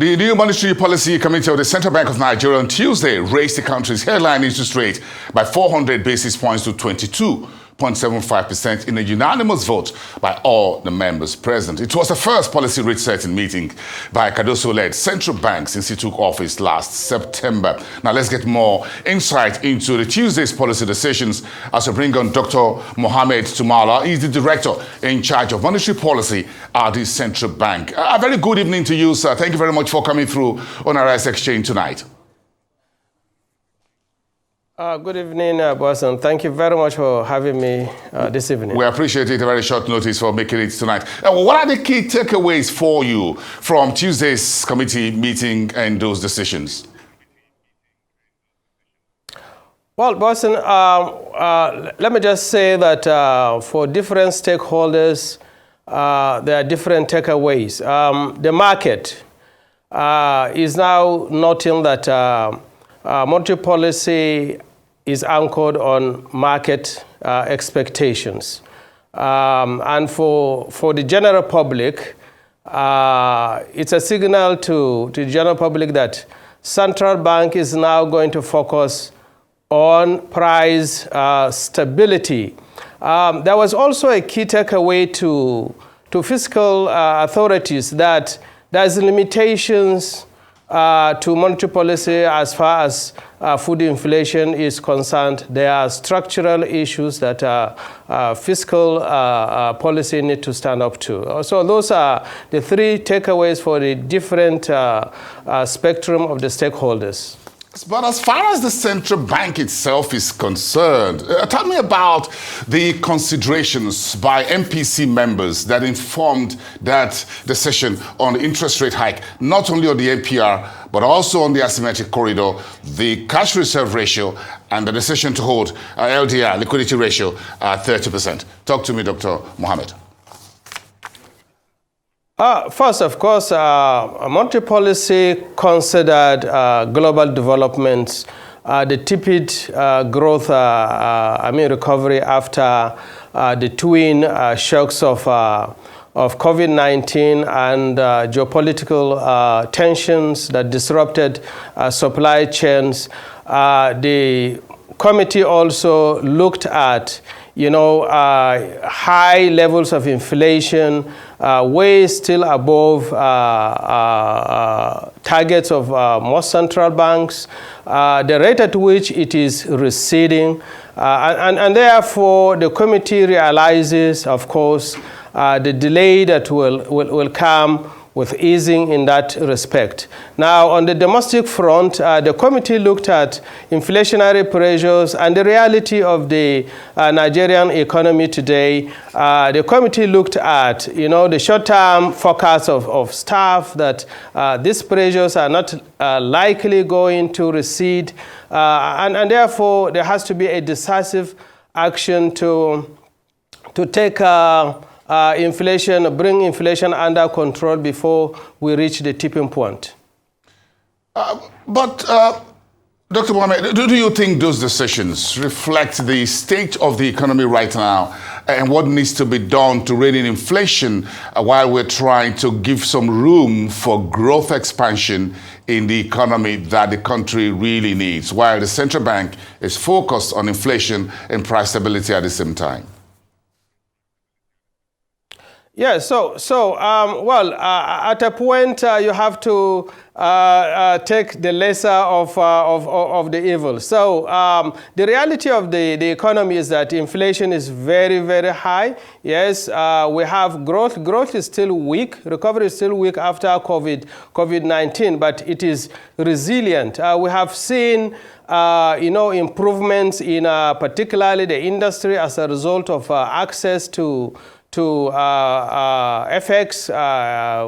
The new Monetary Policy Committee of the Central Bank of Nigeria on Tuesday raised the country's headline interest rate by 400 basis points to 22.75% in a unanimous vote by all the members present. It was the first policy rate-setting meeting by Cardoso-led central bank since he took office last September. Now let's get more insight into the Tuesday's policy decisions as we bring on Dr. Mohammed Tumala. He's the director in charge of monetary policy at the central bank. A very good evening to you, sir. Thank you very much for coming through on our exchange tonight. Good evening, boss, and thank you very much for having me this evening. We appreciate it. A very short notice for making it tonight. What are the key takeaways for you from Tuesday's committee meeting and those decisions? Well, boss, let me just say that for different stakeholders, there are different takeaways. The market is now noting that monetary policy is anchored on market expectations. And for the general public, it's a signal to the general public that central bank is now going to focus on price stability. There was also a key takeaway to fiscal authorities that there's limitations to monetary policy as far as food inflation is concerned. There are structural issues that fiscal policy need to stand up to. So those are the three takeaways for the different spectrum of the stakeholders. But as far as the central bank itself is concerned, tell me about the considerations by MPC members that informed that decision on the interest rate hike, not only on the NPR, but also on the asymmetric corridor, the cash reserve ratio, and the decision to hold LDR, liquidity ratio, at 30%. Talk to me, Dr. Mohammed. First, of course, monetary policy considered global developments, the tepid growth, recovery after the twin shocks of COVID-19 and geopolitical tensions that disrupted supply chains. The committee also looked at high levels of inflation, way still above targets of most central banks, the rate at which it is receding, and therefore the committee realizes, of course, the delay that will come with easing in that respect. Now, on the domestic front, the committee looked at inflationary pressures and the reality of the Nigerian economy today. The committee looked at, the short-term forecast of staff that these pressures are not likely going to recede, and therefore there has to be a decisive action to take bring inflation under control before we reach the tipping point. Dr. Mohammed, do you think those decisions reflect the state of the economy right now and what needs to be done to rein in inflation while we're trying to give some room for growth expansion in the economy that the country really needs, while the central bank is focused on inflation and price stability at the same time? Yeah, at a point you have to take the lesser of the evil. So the reality of the economy is that inflation is very, very high. Yes, we have growth. Growth is still weak. Recovery is still weak after COVID-19, but it is resilient. We have seen improvements in particularly the industry as a result of access to FX.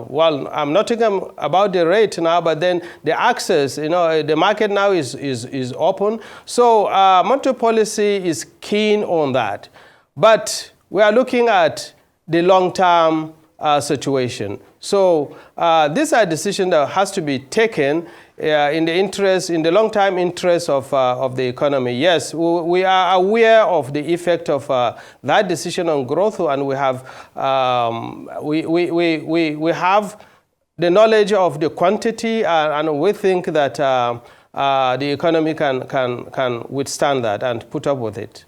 Well, I'm not talking about the rate now, but then the access, the market now is open. So monetary policy is keen on that. But we are looking at the long-term situation. So these are decisions that has to be taken in the long-term interest of the economy. Yes, we are aware of the effect of that decision on growth, and we have the knowledge of the quantity, and we think that the economy can withstand that and put up with it.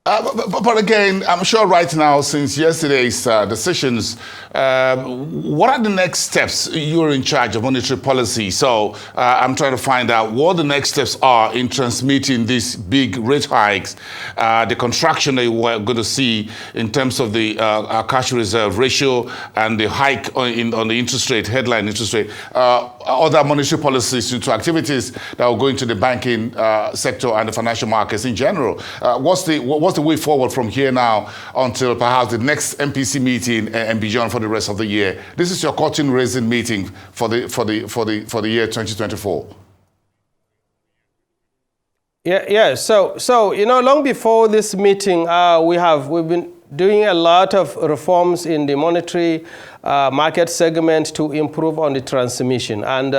But again, I'm sure right now, since yesterday's decisions, what are the next steps? You're in charge of monetary policy, so I'm trying to find out what the next steps are in transmitting these big rate hikes, the contraction that we're going to see in terms of the cash reserve ratio and the hike on the interest rate, headline interest rate, other monetary policies to activities that will go into the banking sector and the financial markets in general. What's the way forward from here now until perhaps the next MPC meeting and beyond for the rest of the year? This is your curtain-raising meeting for the year 2024. Yeah. So long before this meeting, we've been doing a lot of reforms in the monetary market segment to improve on the transmission, and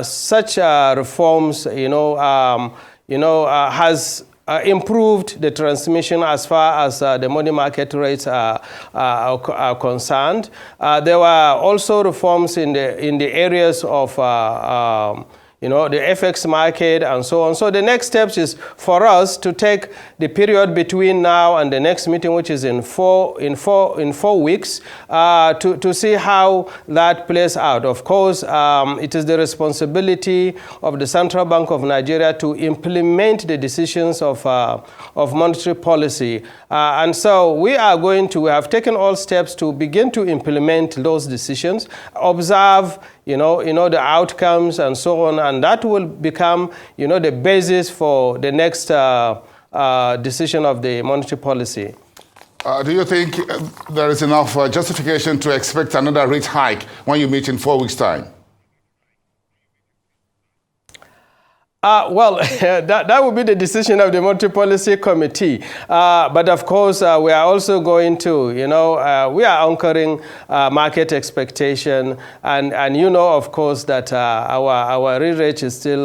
such reforms, has improved the transmission as far as the money market rates are concerned. There were also reforms in the areas of the FX market and so on. So the next steps is for us to take the period between now and the next meeting, which is in four weeks, to see how that plays out. Of course, it is the responsibility of the Central Bank of Nigeria to implement the decisions of monetary policy. And so we have taken all steps to begin to implement those decisions, observe the outcomes and so on, and that will become, the basis for the next decision of the monetary policy. Do you think there is enough justification to expect another rate hike when you meet in 4 weeks' time? Well, that would be the decision of the Monetary Policy Committee. But of course, we are also going to, we are anchoring market expectation. And of course, that our real rate is still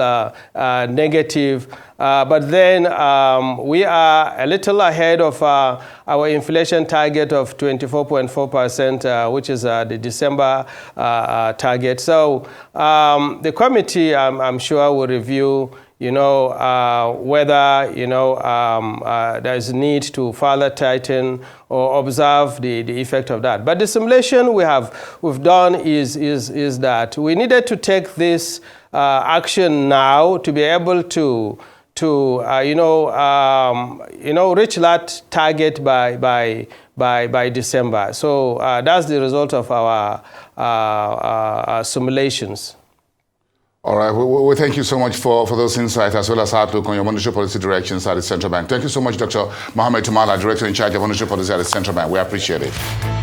negative. But then we are a little ahead of our inflation target of 24.4%, which is the December target. So the committee, I'm sure, will review, whether, there is need to further tighten or observe the effect of that. But the simulation we've done is that we needed to take this action now to be able to reach that target by December. So that's the result of our simulations. All right. We thank you so much for those insights as well as outlook on your monetary policy directions at the Central Bank. Thank you so much, Dr. Mohammed Tumala, Director in charge of monetary policy at the Central Bank. We appreciate it.